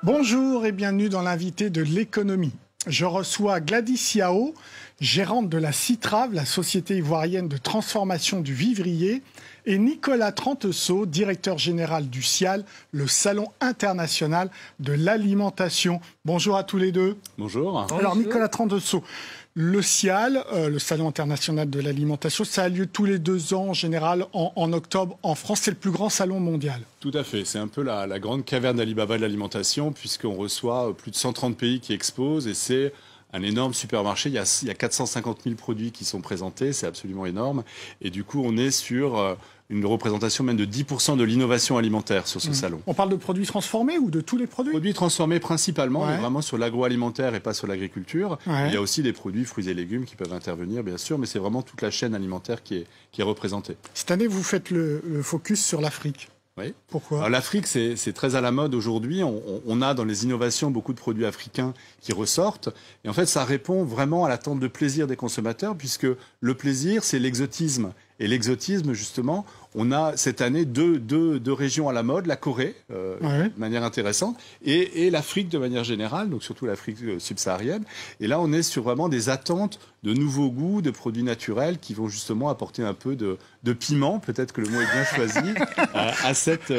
Bonjour et bienvenue dans l'invité de l'économie. Je reçois Gladys Yao, gérante de la Citrave, la société ivoirienne de transformation du vivrier, et Nicolas Tranteseau, directeur général du SIAL, le Salon international de l'alimentation. Bonjour à tous les deux. Bonjour. Alors Nicolas Tranteseau, le SIAL, le Salon international de l'alimentation, ça a lieu tous les 2 ans en général en octobre en France. C'est le plus grand salon mondial. Tout à fait. C'est un peu la grande caverne d'Alibaba de l'alimentation puisqu'on reçoit plus de 130 pays qui exposent et c'est un énorme supermarché. Il y a 450 000 produits qui sont présentés. C'est absolument énorme. Et du coup, on est sur une représentation même de 10% de l'innovation alimentaire sur ce salon. On parle de produits transformés ou de tous les produits? Produits transformés principalement, mais vraiment sur l'agroalimentaire et pas sur l'agriculture. Il y a aussi des produits fruits et légumes qui peuvent intervenir, bien sûr, mais c'est vraiment toute la chaîne alimentaire qui est représentée. Cette année, vous faites le focus sur l'Afrique. Oui. Pourquoi? L'Afrique, c'est très à la mode aujourd'hui. On a dans les innovations beaucoup de produits africains qui ressortent. Et en fait, ça répond vraiment à l'attente de plaisir des consommateurs, puisque le plaisir, c'est l'exotisme. Et l'exotisme, justement, on a cette année deux régions à la mode, la Corée, de manière intéressante, et l'Afrique de manière générale, donc surtout l'Afrique subsaharienne. Et là, on est sur vraiment des attentes de nouveaux goûts, de produits naturels qui vont justement apporter un peu de piment, peut-être que le mot est bien choisi, à cette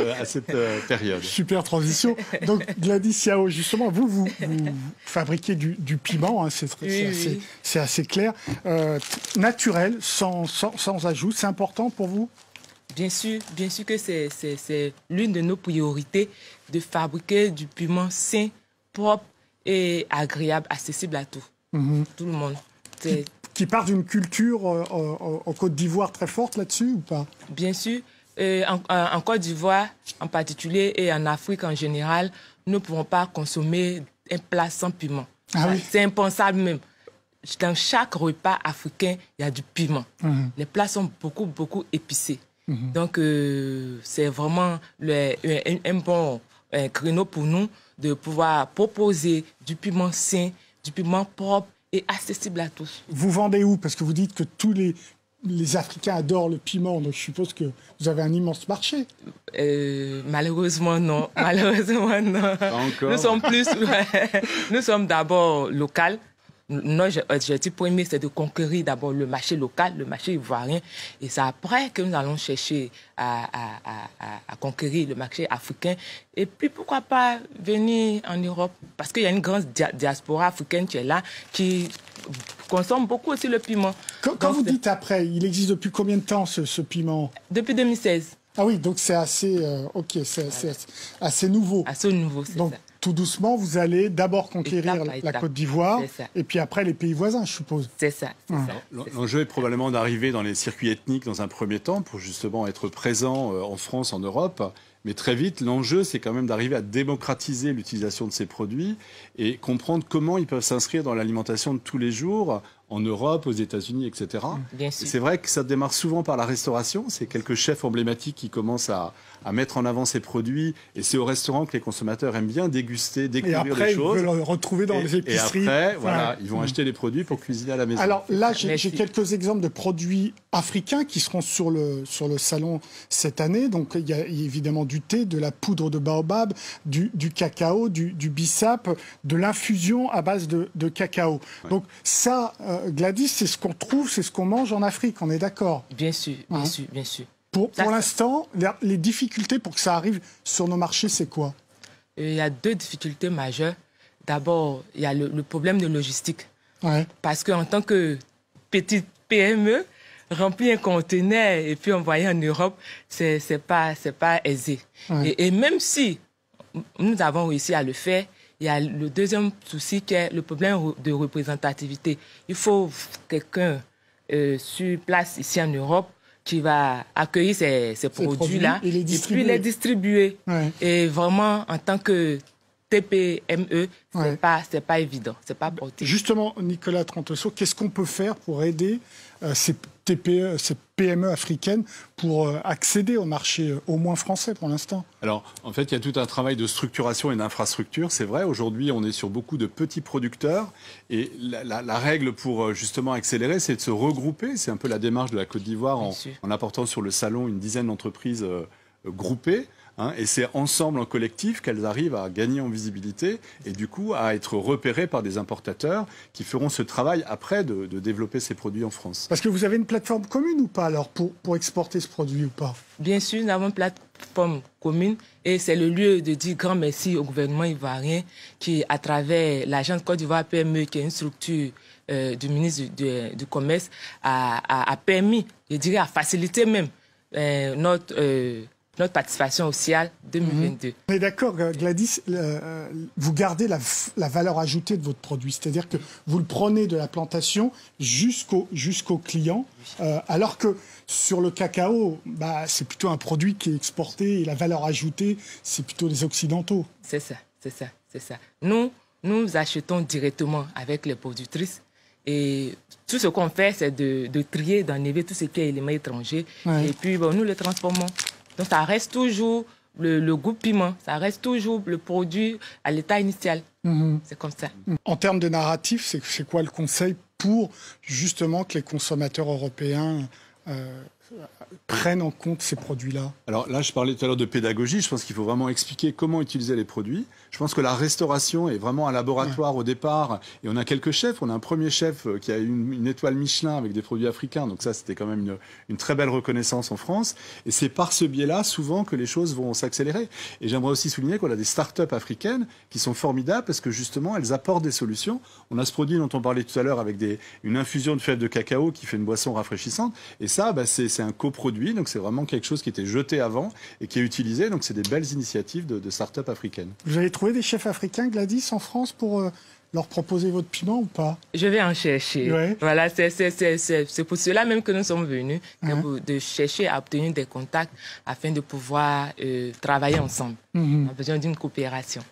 période. Super transition. Donc Gladys Yao, justement, vous fabriquez du piment, hein, c'est assez clair, naturel, sans ajout. C'est important pour vous? Bien sûr que c'est l'une de nos priorités de fabriquer du piment sain, propre et agréable, accessible à tout le monde. Qui part d'une culture en Côte d'Ivoire très forte là-dessus ou pas? Bien sûr. En Côte d'Ivoire en particulier et en Afrique en général, nous ne pouvons pas consommer un plat sans piment. C'est impensable même. Dans chaque repas africain, il y a du piment. Les plats sont beaucoup épicés. Donc, c'est vraiment un bon créneau pour nous de pouvoir proposer du piment sain, du piment propre et accessible à tous. Vous vendez où? Parce que vous dites que tous les Africains adorent le piment, donc je suppose que vous avez un immense marché. Malheureusement, non. Malheureusement, non. Pas encore. Nous sommes d'abord locaux. L'objectif premier, c'est de conquérir d'abord le marché local, le marché ivoirien. Et c'est après que nous allons chercher à conquérir le marché africain. Et puis, pourquoi pas venir en Europe? Parce qu'il y a une grande diaspora africaine qui est là, qui consomme beaucoup aussi le piment. Quand vous dites après, il existe depuis combien de temps ce piment? Depuis 2016. Ah oui, donc c'est assez, c'est assez nouveau. Assez nouveau, c'est ça. Tout doucement, vous allez d'abord conquérir la Côte d'Ivoire et puis après les pays voisins, je suppose. C'est ça. L'enjeu est probablement d'arriver dans les circuits ethniques dans un premier temps pour justement être présent en France, en Europe. Mais très vite, l'enjeu, c'est quand même d'arriver à démocratiser l'utilisation de ces produits et comprendre comment ils peuvent s'inscrire dans l'alimentation de tous les jours, en Europe, aux États-Unis, etc. C'est vrai que ça démarre souvent par la restauration. C'est quelques chefs emblématiques qui commencent à mettre en avant ces produits. Et c'est au restaurant que les consommateurs aiment bien déguster, découvrir des choses. Et après, ils veulent le retrouver dans les épiceries. Et après, voilà, ils vont acheter les produits pour cuisiner à la maison. Alors là, j'ai quelques exemples de produits africains qui seront sur le salon cette année. Donc, il y a évidemment du thé, de la poudre de baobab, du cacao, du bissap, de l'infusion à base de cacao. Donc ça, Gladys, c'est ce qu'on trouve, c'est ce qu'on mange en Afrique, on est d'accord? Bien sûr, bien sûr. Pour l'instant, les difficultés pour que ça arrive sur nos marchés, c'est quoi? Il y a 2 difficultés majeures. D'abord, il y a le problème de logistique. Parce qu'en tant que petite PME, remplir un conteneur et puis envoyer en Europe, c'est pas aisé. Et même si nous avons réussi à le faire, il y a le deuxième souci qui est le problème de représentativité. Il faut quelqu'un sur place ici en Europe qui va accueillir ces produits-là et puis les distribuer. Et vraiment, en tant que TPME, c'est pas évident, c'est pas porté. Justement, Nicolas Tranteseau, qu'est-ce qu'on peut faire pour aider ces TPE, ces PME africaines pour accéder au marché au moins français pour l'instant? Alors, en fait, il y a tout un travail de structuration et d'infrastructure. C'est vrai, aujourd'hui, on est sur beaucoup de petits producteurs. Et la règle pour justement accélérer, c'est de se regrouper. C'est un peu la démarche de la Côte d'Ivoire en apportant sur le salon une dizaine d'entreprises groupées Hein, et c'est ensemble, en collectif, qu'elles arrivent à gagner en visibilité et du coup à être repérées par des importateurs qui feront ce travail après de développer ces produits en France. Parce que vous avez une plateforme commune ou pas alors pour exporter ce produit ou pas? Bien sûr, nous avons une plateforme commune et c'est le lieu de dire grand merci au gouvernement ivoirien qui, à travers l'agence Côte d'Ivoire PME, qui est une structure du ministre du Commerce, a permis, je dirais, à faciliter même notre participation au CIAL 2022. On est d'accord, Gladys, vous gardez la valeur ajoutée de votre produit, c'est-à-dire que vous le prenez de la plantation jusqu'au client, alors que sur le cacao, c'est plutôt un produit qui est exporté et la valeur ajoutée, c'est plutôt les Occidentaux. C'est ça. Nous achetons directement avec les productrices et tout ce qu'on fait, c'est de trier, d'enlever tout ce qui est éléments étrangers et puis nous le transformons. Donc ça reste toujours le goût piment, ça reste toujours le produit à l'état initial. C'est comme ça. En termes de narratif, c'est quoi le conseil pour justement que les consommateurs européens prennent en compte ces produits-là? Alors là, je parlais tout à l'heure de pédagogie. Je pense qu'il faut vraiment expliquer comment utiliser les produits. Je pense que la restauration est vraiment un laboratoire au départ. Et on a quelques chefs. On a un premier chef qui a eu une étoile Michelin avec des produits africains. Donc ça, c'était quand même une très belle reconnaissance en France. Et c'est par ce biais-là, souvent, que les choses vont s'accélérer. Et j'aimerais aussi souligner qu'on a des start-up africaines qui sont formidables parce que justement, elles apportent des solutions. On a ce produit dont on parlait tout à l'heure avec une infusion de fèves de cacao qui fait une boisson rafraîchissante. Et ça, c'est un coproduit. Donc c'est vraiment quelque chose qui était jeté avant et qui est utilisé. Donc c'est des belles initiatives de start-up africaines. Vous avez trouvé des chefs africains, Gladys, en France pour leur proposer votre piment ou pas? Je vais en chercher. Ouais. Voilà, c'est pour cela même que nous sommes venus, de chercher à obtenir des contacts afin de pouvoir travailler ensemble. On a besoin d'une coopération.